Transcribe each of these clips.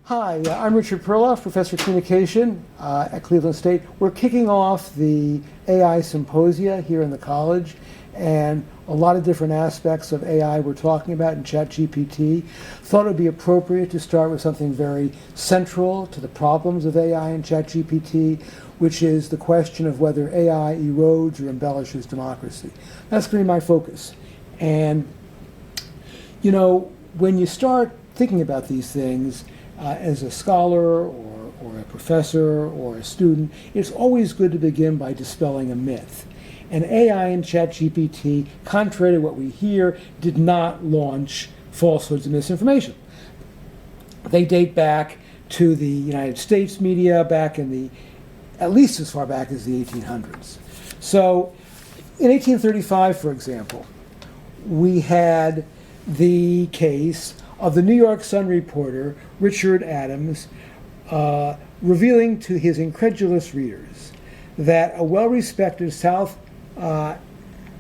Hi, I'm Richard Perloff, Professor of Communication at Cleveland State. We're kicking off the AI Symposia here in the college, and a lot of different aspects of AI we're talking about in ChatGPT. Thought it would be appropriate to start with something very central to the problems of AI and ChatGPT, which is the question of whether AI erodes or embellishes democracy. That's going to be my focus. And, you know, when you start thinking about these things, as a scholar or a professor or a student, it's always good to begin by dispelling a myth. And AI and ChatGPT, contrary to what we hear, did not launch falsehoods and misinformation. They date back to the United States media back in the, at least as far back as the 1800s. So in 1835, for example, we had the case of the New York Sun reporter, Richard Adams, revealing to his incredulous readers that a well-respected South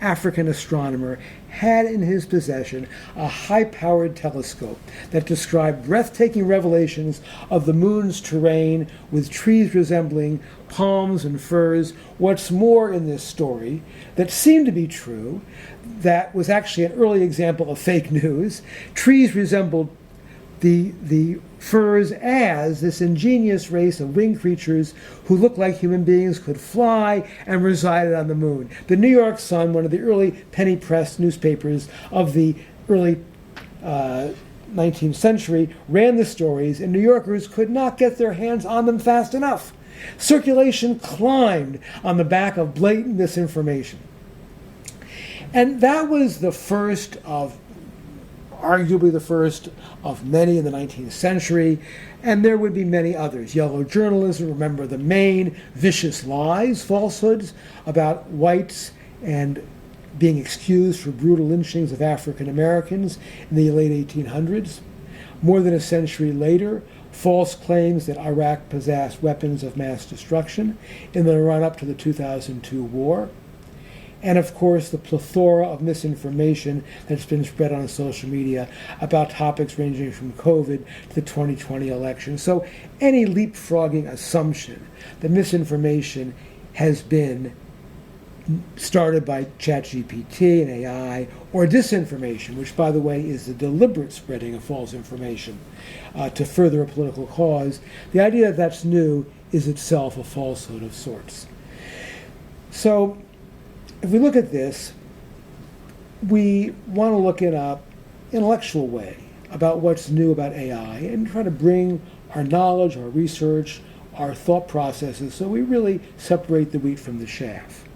African astronomer had in his possession a high-powered telescope that described breathtaking revelations of the moon's terrain with trees resembling palms and firs. What's more in this story that seemed to be true, that was actually an early example of fake news. Trees resembled the firs as this ingenious race of winged creatures who looked like human beings, could fly, and resided on the moon. The New York Sun, one of the early penny press newspapers of the early 19th century, ran the stories, and New Yorkers could not get their hands on them fast enough. Circulation climbed on the back of blatant misinformation. And that was the first of, arguably the first of many in the 19th century, and there would be many others. Yellow journalism, remember the Maine, vicious lies, falsehoods about whites and being excused for brutal lynchings of African Americans in the late 1800s. More than a century later, false claims that Iraq possessed weapons of mass destruction in the run-up to the 2002 war. And of course, the plethora of misinformation that's been spread on social media about topics ranging from COVID to the 2020 election. So any leapfrogging assumption that misinformation has been started by ChatGPT and AI, or disinformation, which, by the way, is the deliberate spreading of false information to further a political cause, the idea that that's new is itself a falsehood of sorts. So if we look at this, we want to look in an intellectual way about what's new about AI and try to bring our knowledge, our research, our thought processes so we really separate the wheat from the chaff.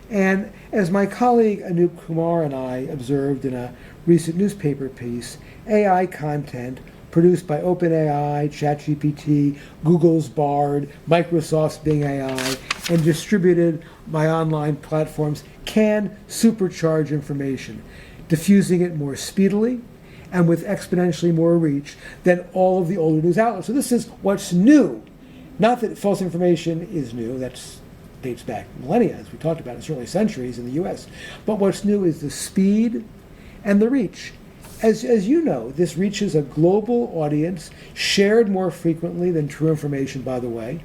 And as my colleague Anup Kumar and I observed in a recent newspaper piece, AI content produced by OpenAI, ChatGPT, Google's Bard, Microsoft's Bing AI, and distributed by online platforms can supercharge information, diffusing it more speedily and with exponentially more reach than all of the older news outlets. So this is what's new. Not that false information is new, that dates back millennia, as we talked about, and certainly centuries in the US. But what's new is the speed and the reach. As you know, this reaches a global audience, shared more frequently than true information, by the way,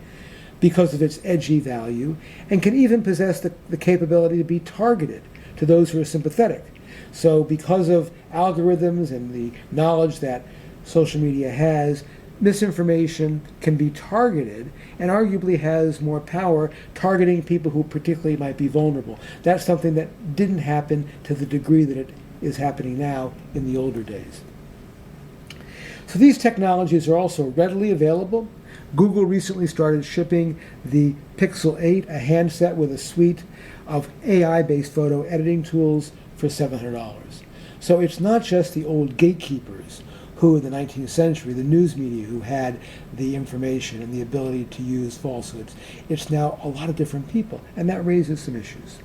because of its edgy value, and can even possess the capability to be targeted to those who are sympathetic. So because of algorithms and the knowledge that social media has, misinformation can be targeted and arguably has more power, targeting people who particularly might be vulnerable. That's something that didn't happen to the degree that it is happening now in the older days. So these technologies are also readily available. Google recently started shipping the Pixel 8, a handset with a suite of AI-based photo editing tools, for $700. So it's not just the old gatekeepers who in the 19th century, the news media, who had the information and the ability to use falsehoods. It's now a lot of different people, and that raises some issues.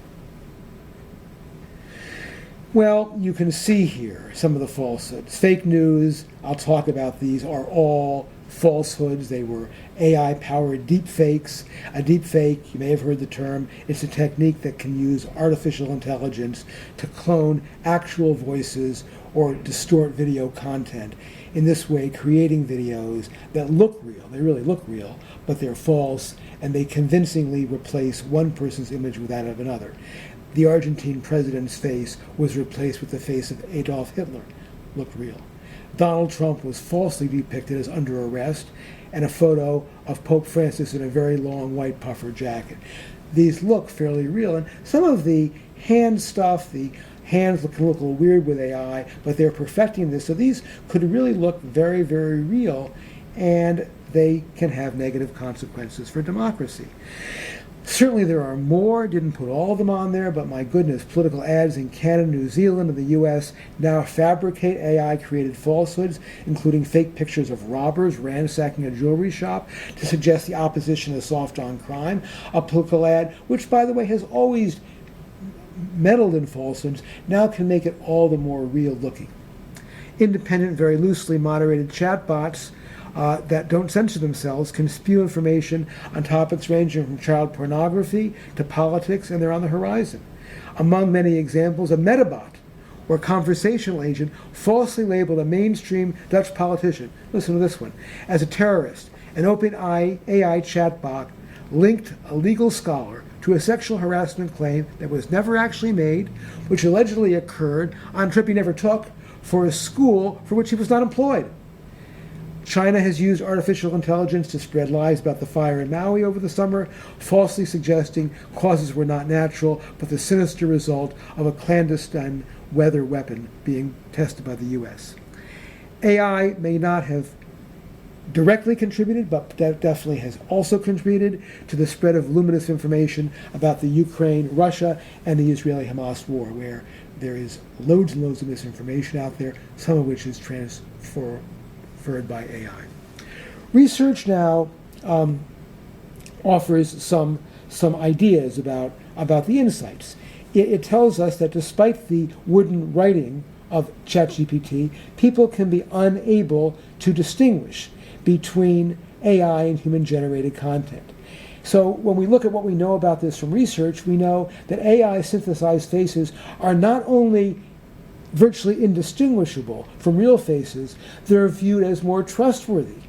Well, you can see here some of the falsehoods. Fake news, I'll talk about these, are all falsehoods. They were AI-powered deepfakes. A deepfake, you may have heard the term, it's a technique that can use artificial intelligence to clone actual voices or distort video content, in this way creating videos that look real, they really look real, but they're false, and they convincingly replace one person's image with that of another. The Argentine president's face was replaced with the face of Adolf Hitler. Looked real. Donald Trump was falsely depicted as under arrest, and a photo of Pope Francis in a very long white puffer jacket. These look fairly real, and some of the hand stuff, the hands look a little weird with AI, but they're perfecting this, so these could really look very, very real, and they can have negative consequences for democracy. Certainly there are more, didn't put all of them on there, but my goodness, political ads in Canada, New Zealand, and the US now fabricate AI-created falsehoods, including fake pictures of robbers ransacking a jewelry shop to suggest the opposition is soft on crime. A political ad, which by the way has always meddled in falsehoods, now can make it all the more real looking. Independent, very loosely moderated chatbots that don't censor themselves can spew information on topics ranging from child pornography to politics, and they're on the horizon. Among many examples, a metabot or conversational agent falsely labeled a mainstream Dutch politician, listen to this one, as a terrorist. An OpenAI chatbot linked a legal scholar to a sexual harassment claim that was never actually made, which allegedly occurred on a trip he never took for a school for which he was not employed. China has used artificial intelligence to spread lies about the fire in Maui over the summer, falsely suggesting causes were not natural, but the sinister result of a clandestine weather weapon being tested by the US. AI may not have directly contributed, but definitely has also contributed to the spread of luminous information about the Ukraine, Russia, and the Israeli-Hamas war, where there is loads and loads of misinformation out there, some of which is transferred by AI. Research now offers some ideas about the insights. It tells us that despite the wooden writing of ChatGPT, people can be unable to distinguish between AI and human-generated content. So when we look at what we know about this from research, we know that AI synthesized faces are not only virtually indistinguishable from real faces, they're viewed as more trustworthy.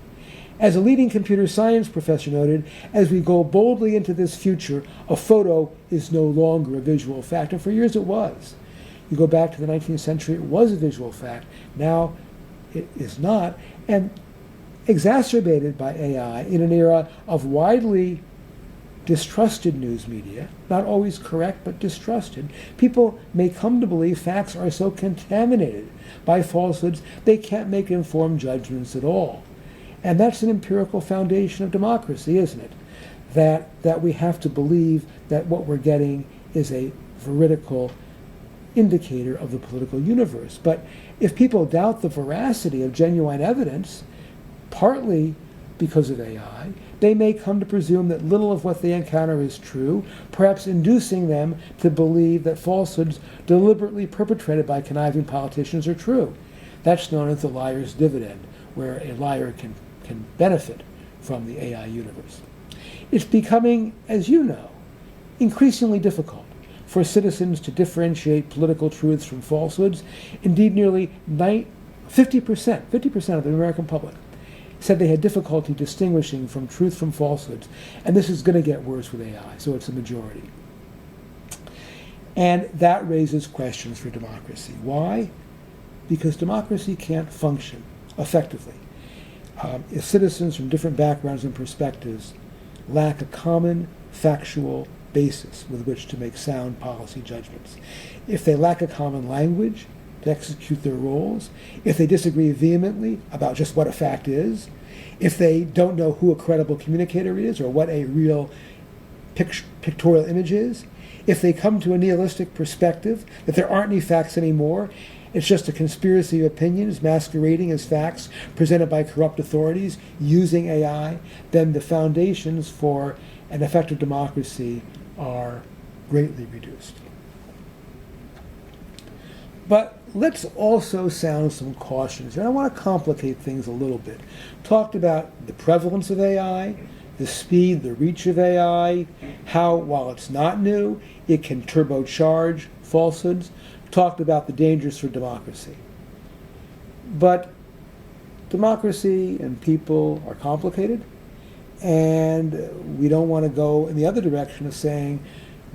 As a leading computer science professor noted, as we go boldly into this future, a photo is no longer a visual fact, and for years it was. You go back to the 19th century, it was a visual fact. Now it is not, and exacerbated by AI in an era of widely distrusted news media, not always correct, but distrusted, people may come to believe facts are so contaminated by falsehoods they can't make informed judgments at all. And that's an empirical foundation of democracy, isn't it? That we have to believe that what we're getting is a veridical indicator of the political universe. But if people doubt the veracity of genuine evidence, partly because of AI, they may come to presume that little of what they encounter is true, perhaps inducing them to believe that falsehoods deliberately perpetrated by conniving politicians are true. That's known as the liar's dividend, where a liar can benefit from the AI universe. It's becoming, as you know, increasingly difficult for citizens to differentiate political truths from falsehoods. Indeed, nearly 50% of the American public said they had difficulty distinguishing from truth from falsehoods, and this is going to get worse with AI, so it's a majority. And that raises questions for democracy. Why? Because democracy can't function effectively if citizens from different backgrounds and perspectives lack a common factual basis with which to make sound policy judgments. If they lack a common language to execute their roles, if they disagree vehemently about just what a fact is, if they don't know who a credible communicator is or what a real pictorial image is, if they come to a nihilistic perspective that there aren't any facts anymore, it's just a conspiracy of opinions masquerading as facts presented by corrupt authorities using AI, then the foundations for an effective democracy are greatly reduced. But let's also sound some cautions. And I want to complicate things a little bit. Talked about the prevalence of AI, the speed, the reach of AI, how, while it's not new, it can turbocharge falsehoods. Talked about the dangers for democracy. But democracy and people are complicated, and we don't want to go in the other direction of saying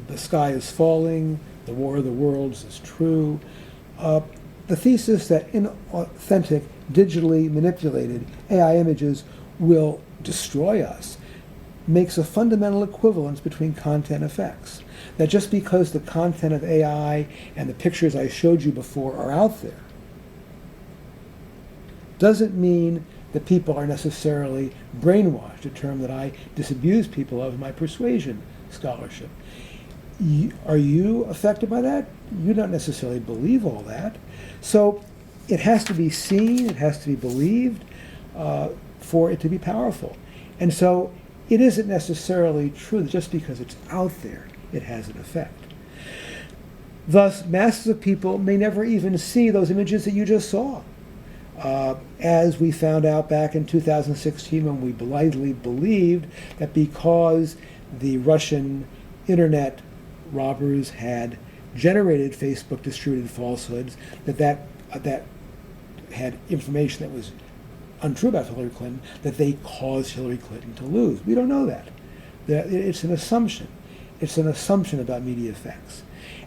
the sky is falling, the War of the Worlds is true. The thesis that inauthentic, digitally manipulated AI images will destroy us makes a fundamental equivalence between content effects. That just because the content of AI and the pictures I showed you before are out there, doesn't mean that people are necessarily brainwashed, a term that I disabuse people of in my persuasion scholarship. Are you affected by that? You don't necessarily believe all that. So it has to be seen, it has to be believed for it to be powerful. And so it isn't necessarily true that just because it's out there, it has an effect. Thus, masses of people may never even see those images that you just saw. As we found out back in 2016 when we blithely believed that because the Russian internet robbers had generated Facebook distributed falsehoods, that had information that was untrue about Hillary Clinton, that they caused Hillary Clinton to lose. We don't know that. It's an assumption. It's an assumption about media effects.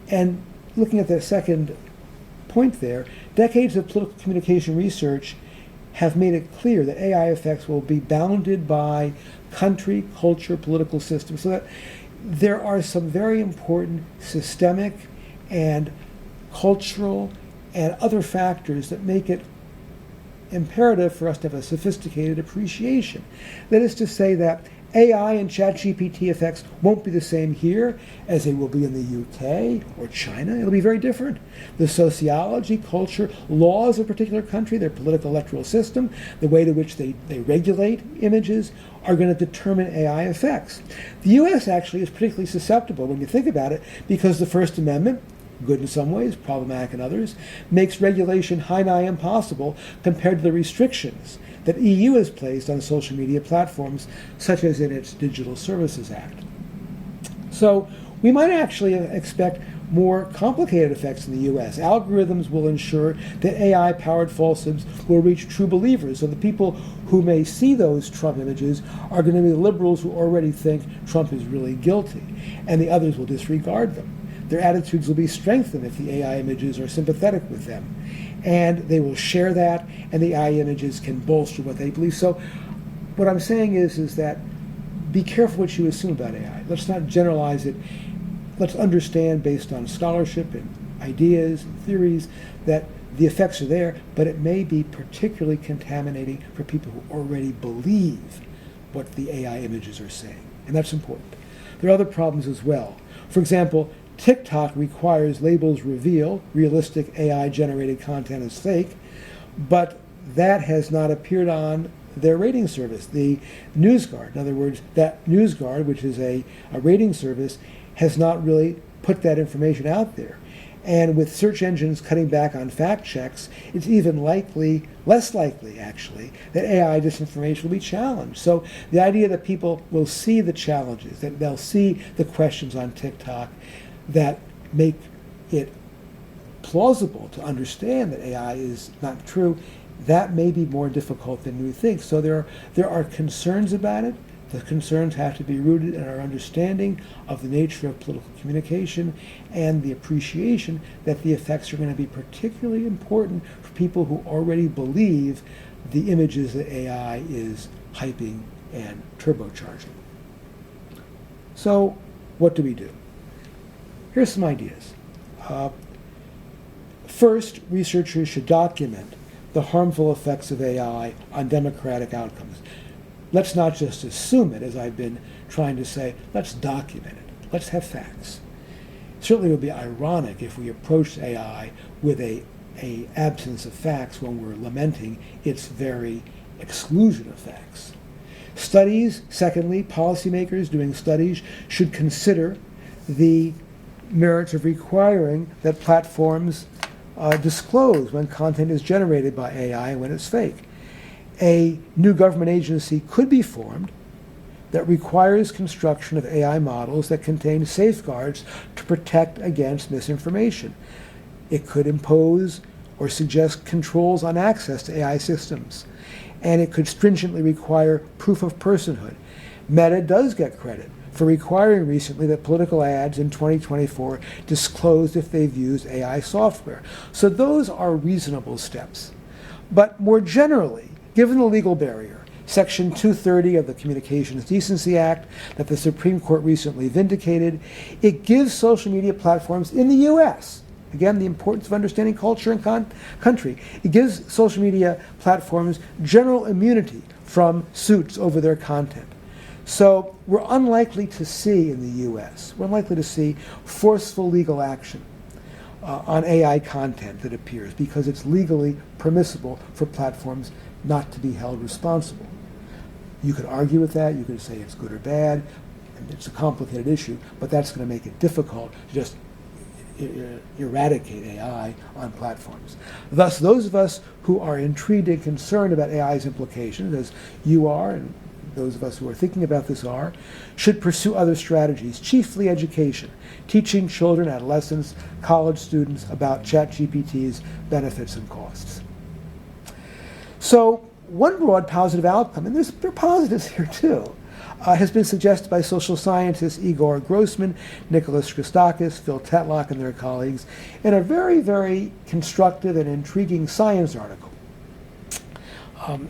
And looking at the second point there, decades of political communication research have made it clear that AI effects will be bounded by country, culture, political systems, so that there are some very important systemic and cultural and other factors that make it imperative for us to have a sophisticated appreciation. That is to say that AI and ChatGPT effects won't be the same here as they will be in the UK or China. It'll be very different. The sociology, culture, laws of a particular country, their political electoral system, the way to which they regulate images are going to determine AI effects. The US actually is particularly susceptible when you think about it because the First Amendment, good in some ways, problematic in others, makes regulation high-nigh impossible compared to the restrictions that EU has placed on social media platforms, such as in its Digital Services Act. So we might actually expect more complicated effects in the US. Algorithms will ensure that AI-powered falsehoods will reach true believers. So the people who may see those Trump images are going to be the liberals who already think Trump is really guilty, and the others will disregard them. Their attitudes will be strengthened if the AI images are sympathetic with them. And they will share that, and the AI images can bolster what they believe. So what I'm saying is that be careful what you assume about AI. Let's not generalize it. Let's understand based on scholarship and ideas and theories that the effects are there, but it may be particularly contaminating for people who already believe what the AI images are saying. And that's important. There are other problems as well. For example, TikTok requires labels reveal realistic AI-generated content as fake, but that has not appeared on their rating service, the NewsGuard. In other words, that NewsGuard, which is a rating service, has not really put that information out there. And with search engines cutting back on fact checks, it's even less likely actually, that AI disinformation will be challenged. So the idea that people will see the challenges, that they'll see the questions on TikTok that make it plausible to understand that AI is not true, that may be more difficult than we think. So there are concerns about it. The concerns have to be rooted in our understanding of the nature of political communication and the appreciation that the effects are going to be particularly important for people who already believe the images that AI is hyping and turbocharging. So what do we do? Here's some ideas. First, researchers should document the harmful effects of AI on democratic outcomes. Let's not just assume it, as I've been trying to say, let's document it. Let's have facts. Certainly it would be ironic if we approached AI with a absence of facts when we're lamenting its very exclusion of facts. Studies, secondly, policymakers doing studies should consider the merits of requiring that platforms disclose when content is generated by AI and when it's fake. A new government agency could be formed that requires construction of AI models that contain safeguards to protect against misinformation. It could impose or suggest controls on access to AI systems. And it could stringently require proof of personhood. Meta does get credit for requiring recently that political ads in 2024 disclose if they've used AI software. So those are reasonable steps. But more generally, given the legal barrier, Section 230 of the Communications Decency Act that the Supreme Court recently vindicated, it gives social media platforms in the U.S., again, the importance of understanding culture and country, it gives social media platforms general immunity from suits over their content. So we're unlikely to see in the U.S., we're unlikely to see forceful legal action on AI content that appears because it's legally permissible for platforms not to be held responsible. You could argue with that, you could say it's good or bad, and it's a complicated issue, but that's going to make it difficult to just eradicate AI on platforms. Thus, those of us who are intrigued and concerned about AI's implications, as you are, and those of us who are thinking about this are, should pursue other strategies, chiefly education, teaching children, adolescents, college students about ChatGPT's benefits and costs. So, one broad positive outcome, and there are positives here too, has been suggested by social scientists Igor Grossman, Nicholas Christakis, Phil Tetlock, and their colleagues in a very, very constructive and intriguing Science article.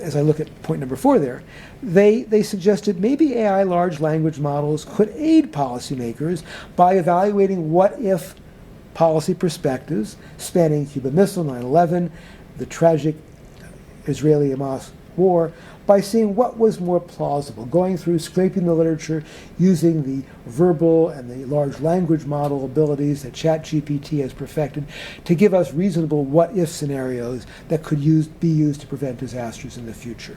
As I look at point number 4 there, they suggested maybe AI large language models could aid policymakers by evaluating what-if policy perspectives spanning Cuban Missile, 9/11, the tragic Israeli-Hamas war, by seeing what was more plausible, going through, scraping the literature, using the verbal and the large language model abilities that ChatGPT has perfected to give us reasonable what-if scenarios that could be used to prevent disasters in the future.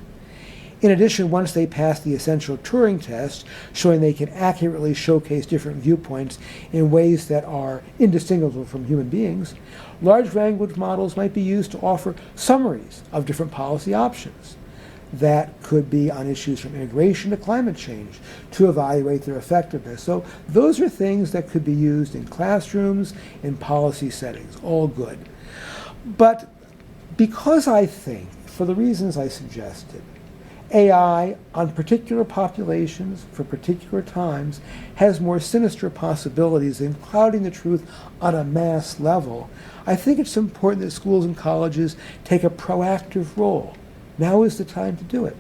In addition, once they pass the essential Turing test, showing they can accurately showcase different viewpoints in ways that are indistinguishable from human beings, large language models might be used to offer summaries of different policy options that could be on issues from immigration to climate change to evaluate their effectiveness. So those are things that could be used in classrooms, in policy settings, all good. But because I think, for the reasons I suggested, AI on particular populations for particular times has more sinister possibilities than clouding the truth on a mass level, I think it's important that schools and colleges take a proactive role. Now is the time to do it,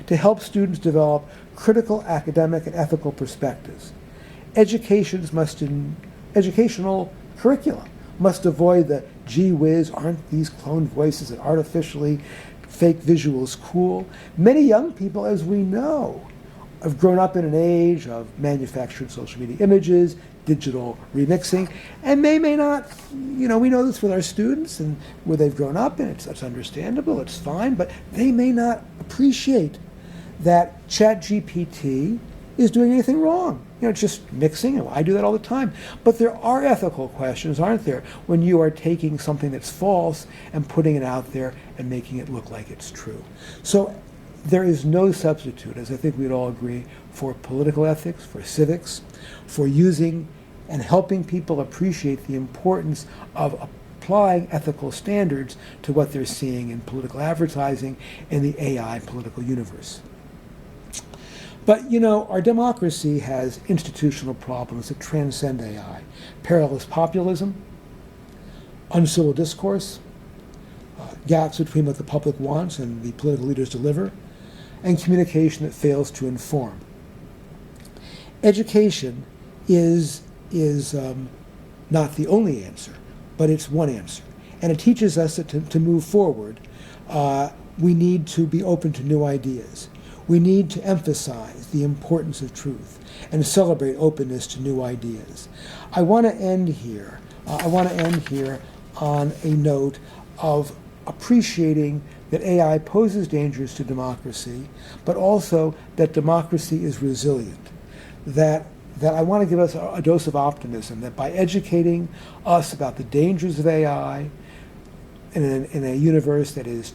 to help students develop critical academic and ethical perspectives. Educational curriculum must avoid the gee whiz, aren't these cloned voices and artificially fake visuals cool? Many young people, as we know, have grown up in an age of manufactured social media images, digital remixing, and they may not, we know this with our students and where they've grown up, and it's understandable, it's fine, but they may not appreciate that ChatGPT is doing anything wrong. It's just mixing, and I do that all the time. But there are ethical questions, aren't there, when you are taking something that's false and putting it out there and making it look like it's true. So there is no substitute, as I think we'd all agree, for political ethics, for civics, for using and helping people appreciate the importance of applying ethical standards to what they're seeing in political advertising in the AI political universe. But, our democracy has institutional problems that transcend AI. Perilous populism, uncivil discourse, gaps between what the public wants and the political leaders deliver, and communication that fails to inform. Education is not the only answer, but it's one answer. And it teaches us that to move forward, we need to be open to new ideas. We need to emphasize the importance of truth and celebrate openness to new ideas. I want to end here on a note of appreciating that AI poses dangers to democracy, but also that democracy is resilient. That I want to give us a dose of optimism that by educating us about the dangers of AI in a universe that is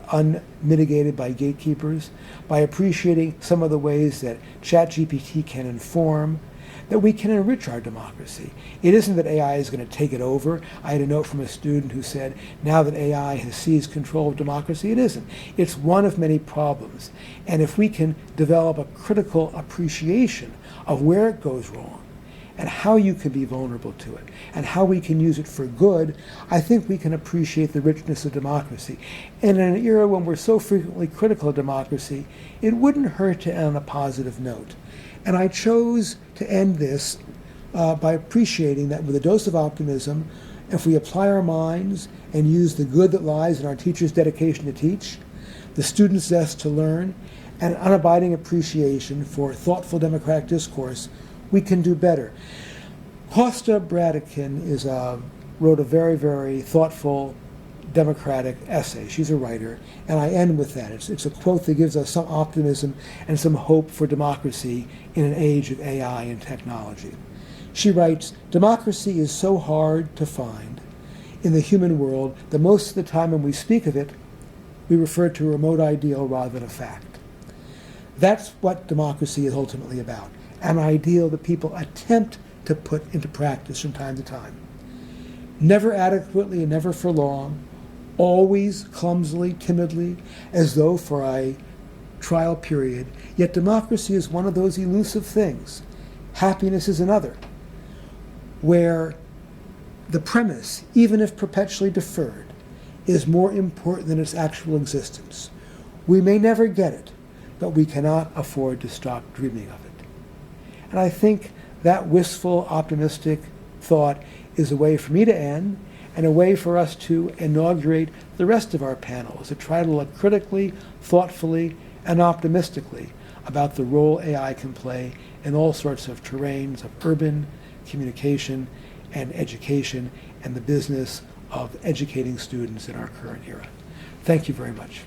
unmitigated by gatekeepers, by appreciating some of the ways that ChatGPT can inform, that we can enrich our democracy. It isn't that AI is going to take it over. I had a note from a student who said, now that AI has seized control of democracy, it isn't. It's one of many problems. And if we can develop a critical appreciation of where it goes wrong, and how you can be vulnerable to it, and how we can use it for good, I think we can appreciate the richness of democracy. And in an era when we're so frequently critical of democracy, it wouldn't hurt to end on a positive note. And I chose to end this by appreciating that with a dose of optimism, if we apply our minds and use the good that lies in our teachers' dedication to teach, the students' zest to learn, and an unabiding appreciation for thoughtful democratic discourse, we can do better. Costa Bradikin wrote a very, very thoughtful democratic essay. She's a writer, and I end with that. It's a quote that gives us some optimism and some hope for democracy in an age of AI and technology. She writes, "Democracy is so hard to find in the human world that most of the time when we speak of it, we refer to a remote ideal rather than a fact." That's what democracy is ultimately about. An ideal that people attempt to put into practice from time to time. Never adequately and never for long, always clumsily, timidly, as though for a trial period. Yet democracy is one of those elusive things. Happiness is another, where the premise, even if perpetually deferred, is more important than its actual existence. We may never get it, but we cannot afford to stop dreaming of it. And I think that wistful, optimistic thought is a way for me to end and a way for us to inaugurate the rest of our panels, to try to look critically, thoughtfully, and optimistically about the role AI can play in all sorts of terrains of urban communication and education and the business of educating students in our current era. Thank you very much.